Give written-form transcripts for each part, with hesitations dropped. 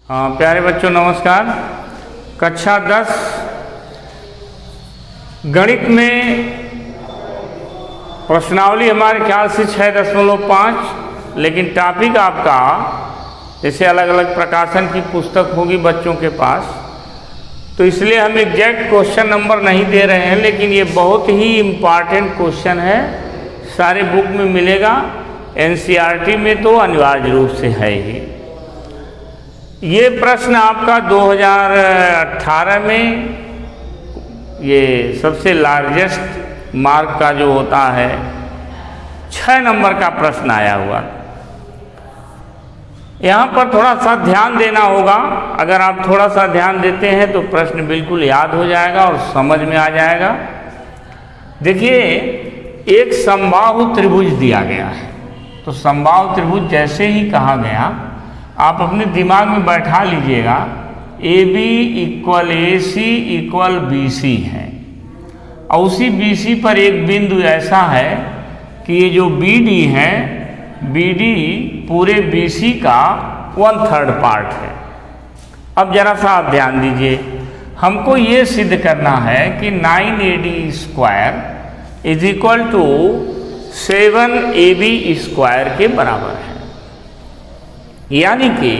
हाँ प्यारे बच्चों नमस्कार। कक्षा 10 गणित में प्रश्नावली हमारे ख्याल से 6.5, लेकिन टॉपिक आपका जैसे अलग अलग प्रकाशन की पुस्तक होगी बच्चों के पास, तो इसलिए हम एग्जैक्ट क्वेश्चन नंबर नहीं दे रहे हैं, लेकिन ये बहुत ही इम्पॉर्टेंट क्वेश्चन है, सारे बुक में मिलेगा, एनसीईआरटी में तो अनिवार्य रूप से है ही। ये प्रश्न आपका 2018 में ये सबसे लार्जेस्ट मार्क का जो होता है 6 नंबर का प्रश्न आया हुआ। यहाँ पर थोड़ा सा ध्यान देना होगा। अगर आप थोड़ा सा ध्यान देते हैं तो प्रश्न बिल्कुल याद हो जाएगा और समझ में आ जाएगा। देखिए, एक समबाहु त्रिभुज दिया गया है, तो समबाहु त्रिभुज जैसे ही कहा गया आप अपने दिमाग में बैठा लीजिएगा, AB = AC = BC है, और उसी BC पर एक बिंदु ऐसा है कि ये जो BD है, BD पूरे BC का 1/3 पार्ट है। अब जरा सा आप ध्यान दीजिए, हमको ये सिद्ध करना है कि 9AD² = 7AB² के बराबर है, यानी कि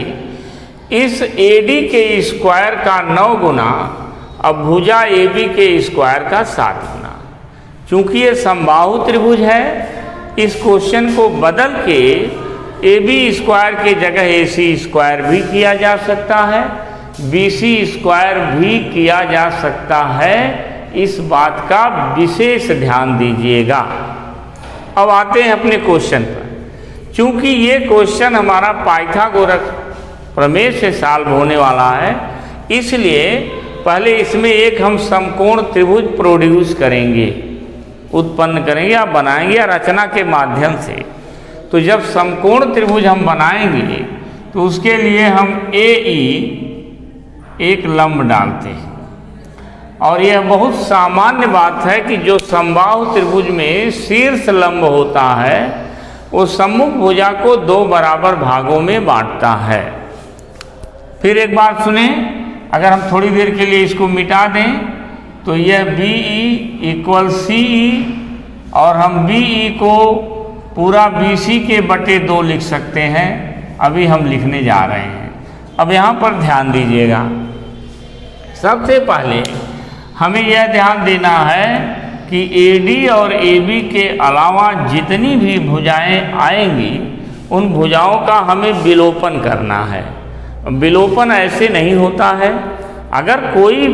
इस AD के स्क्वायर का 9 गुना अब भुजा AB के स्क्वायर का 7 गुना। चूंकि ये समबाहु त्रिभुज है, इस क्वेश्चन को बदल के AB² के जगह AC² भी किया जा सकता है, BC² भी किया जा सकता है। इस बात का विशेष ध्यान दीजिएगा। अब आते हैं अपने क्वेश्चन पर। चूंकि ये क्वेश्चन हमारा पाइथागोरस प्रमेय से सॉल्व होने वाला है, इसलिए पहले इसमें एक हम समकोण त्रिभुज प्रोड्यूस करेंगे, उत्पन्न करेंगे या बनाएंगे या रचना के माध्यम से। तो जब समकोण त्रिभुज हम बनाएंगे तो उसके लिए हम AE एक लंब डालते हैं, और यह बहुत सामान्य बात है कि जो समबाहु त्रिभुज में शीर्ष लंब होता है वो सम्मुख भुजा को 2 बराबर भागों में बांटता है। फिर एक बात सुने, अगर हम थोड़ी देर के लिए इसको मिटा दें तो यह BE = CE, और हम BE को पूरा BC के बटे 2 लिख सकते हैं। अभी हम लिखने जा रहे हैं। अब यहाँ पर ध्यान दीजिएगा, सबसे पहले हमें यह ध्यान देना है कि AD और AB के अलावा जितनी भी भुजाएं आएंगी उन भुजाओं का हमें विलोपन करना है। विलोपन ऐसे नहीं होता है, अगर कोई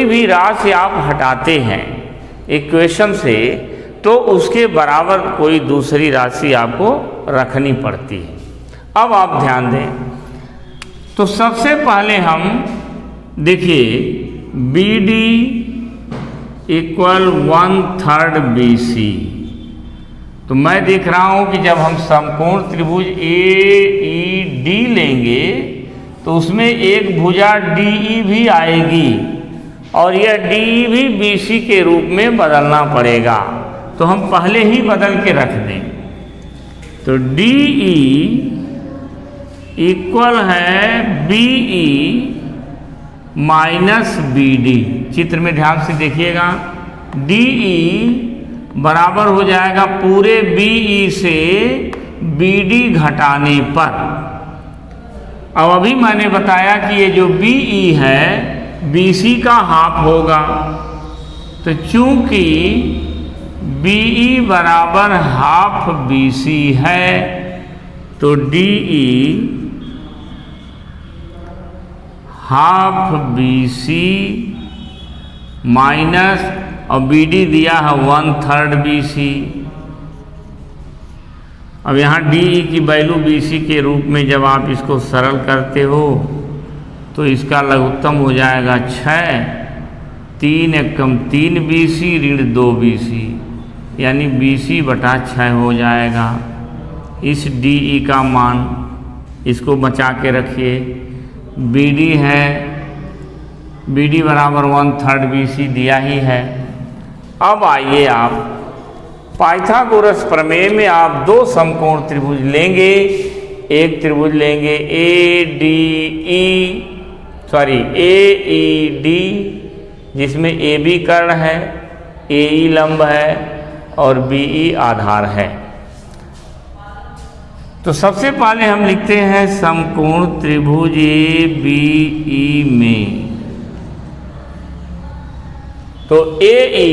भी राशि आप हटाते हैं इक्वेशन से, तो उसके बराबर कोई दूसरी राशि आपको रखनी पड़ती है। अब आप ध्यान दें, तो सबसे पहले हम देखिए BD = 1/3 BC। तो मैं देख रहा हूं कि जब हम समकोण त्रिभुज AED लेंगे तो उसमें एक भुजा DE भी आएगी, और यह DE भी BC के रूप में बदलना पड़ेगा। तो हम पहले ही बदल के रख दें। तो DE इक्वल है BE - BD। चित्र में ध्यान से देखिएगा, DE बराबर हो जाएगा पूरे BE से BD घटाने पर। अब अभी मैंने बताया कि ये जो BE है BC का हाफ होगा, तो चूंकि BE बराबर हाफ BC है, तो DE हाफ BC माइनस, और BD दिया है 1/3 BC। अब यहाँ DE की वैल्यू BC के रूप में जब आप इसको सरल करते हो तो इसका लघुत्तम हो जाएगा 6, 3 एकम 3 BC ऋण 2 BC, यानी BC/6 हो जाएगा। इस DE का मान इसको बचा के रखिए। BD है, BD बराबर 1/3 BC दिया ही है। अब आइए आप पाइथागोरस प्रमेय में आप दो समकोण त्रिभुज लेंगे, एक त्रिभुज लेंगे AED जिसमें AB कर्ण है, AE लंब है और BE आधार है। तो सबसे पहले हम लिखते हैं समकोण त्रिभुज ABE में, तो AE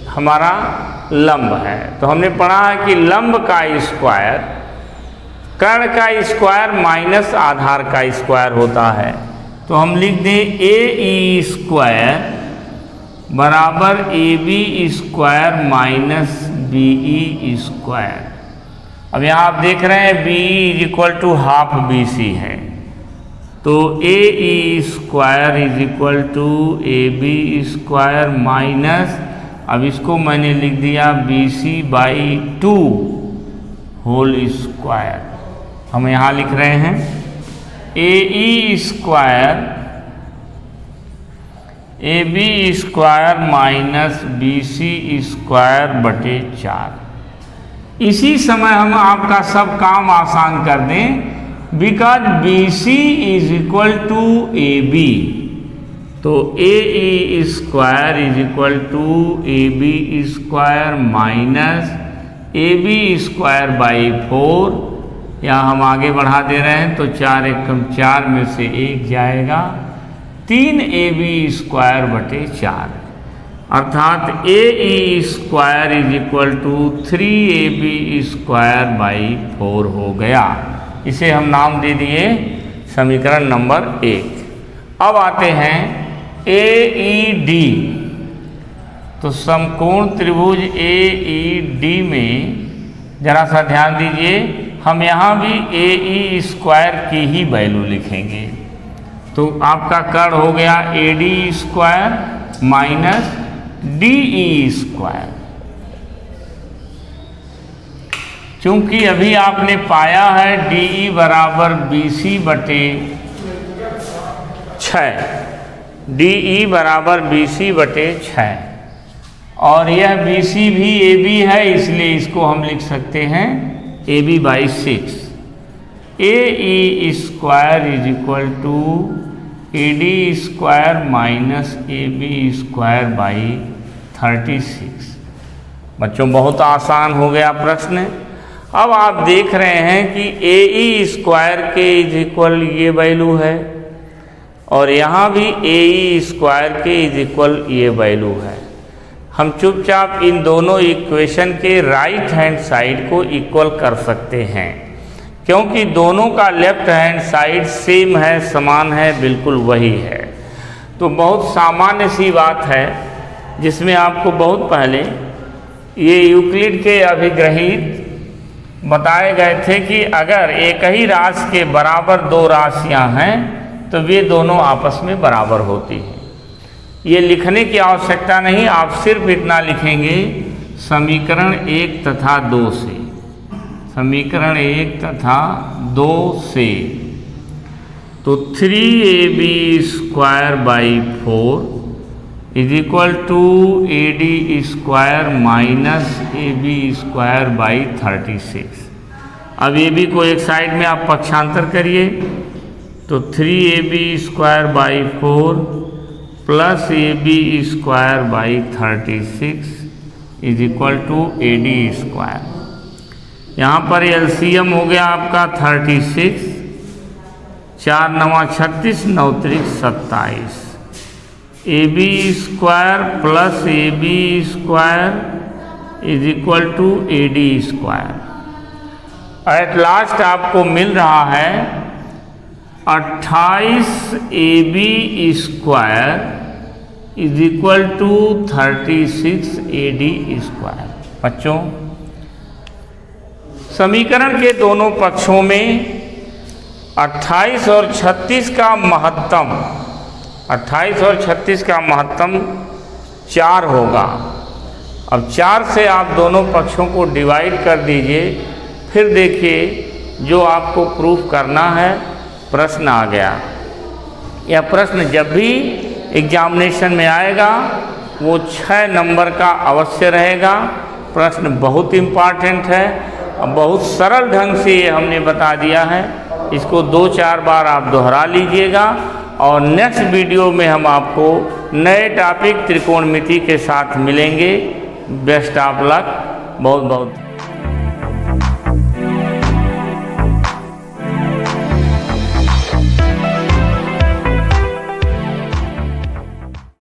हमारा लंब है। तो हमने पढ़ा है कि लंब का स्क्वायर कर्ण का स्क्वायर माइनस आधार का स्क्वायर होता है। तो हम लिख दें AE स्क्वायर बराबर AB square minus BE square. अब यहाँ आप देख रहे हैं BE is equal to half BC है, तो AE square is equal to AB square minus, अब इसको मैंने लिख दिया BC/2 होल स्क्वायर। हम यहाँ लिख रहे हैं AE square AB square minus BC square बटे 4। इसी समय हम आपका सब काम आसान कर दें, because BC is equal to AB, तो AE square is equal to AB square minus AB square by 4। या हम आगे बढ़ा दे रहे हैं तो 4 एकम 4 में से 1 जाएगा, 3AB स्क्वायर बटे 4, अर्थात AE square is equal to 3AB square by 4 हो गया। इसे हम नाम दे दिए समीकरण नंबर 1। अब आते हैं AED। तो समकोण त्रिभुज AED में जरा सा ध्यान दीजिए, हम यहाँ भी AE स्क्वायर की ही वैल्यू लिखेंगे। तो आपका कर्ण हो गया AD square minus DE square. चूंकि अभी आपने पाया है DE बराबर BC बटे 6, DE बराबर BC बटे 6, और यह BC भी AB है, इसलिए इसको हम लिख सकते हैं AB/6। AE square is equal to AD square minus AB square by 36। बच्चों बहुत आसान हो गया प्रश्न। अब आप देख रहे हैं कि AE स्क्वायर के इज इक्वल ये वैल्यू है, और यहाँ भी AE स्क्वायर के इज इक्वल ये वैल्यू है। हम चुपचाप इन दोनों इक्वेशन के राइट हैंड साइड को इक्वल कर सकते हैं, क्योंकि दोनों का लेफ्ट हैंड साइड सेम है, समान है, बिल्कुल वही है। तो बहुत सामान्य सी बात है, जिसमें आपको बहुत पहले ये यूक्लिड के अभिग्रहित बताए गए थे कि अगर एक ही राशि के बराबर दो राशियां हैं तो वे दोनों आपस में बराबर होती हैं। ये लिखने की आवश्यकता नहीं, आप सिर्फ इतना लिखेंगे समीकरण 1 तथा 2 से, समीकरण 1 तथा 2 से। तो 3AB square by 4 is equal to AD square minus AB square by 36। अब AB को एक साइड में आप पक्षांतर करिए, तो 3AB square by 4 plus AB square by 36 is equal to AD square. यहाँ पर LCM हो गया आपका 36, 4 9 36, 9 त्रिक 27। AB square plus AB square is equal to AD square. At last आपको मिल रहा है 28 AB square is equal to 36 AD square. बच्चों, समीकरण के दोनों पक्षों में 28 और 36 का महत्तम 28 और 36 का महत्तम 4 होगा। अब 4 से आप दोनों पक्षों को डिवाइड कर दीजिए, फिर देखिए जो आपको प्रूफ करना है प्रश्न आ गया। यह प्रश्न जब भी एग्जामिनेशन में आएगा वो 6 नंबर का अवश्य रहेगा, प्रश्न बहुत इम्पॉर्टेंट है और बहुत सरल ढंग से ये हमने बता दिया है। इसको 2-4 बार आप दोहरा लीजिएगा और नेक्स्ट वीडियो में हम आपको नए टॉपिक त्रिकोणमिति के साथ मिलेंगे। Best of luck. बहुत बहुत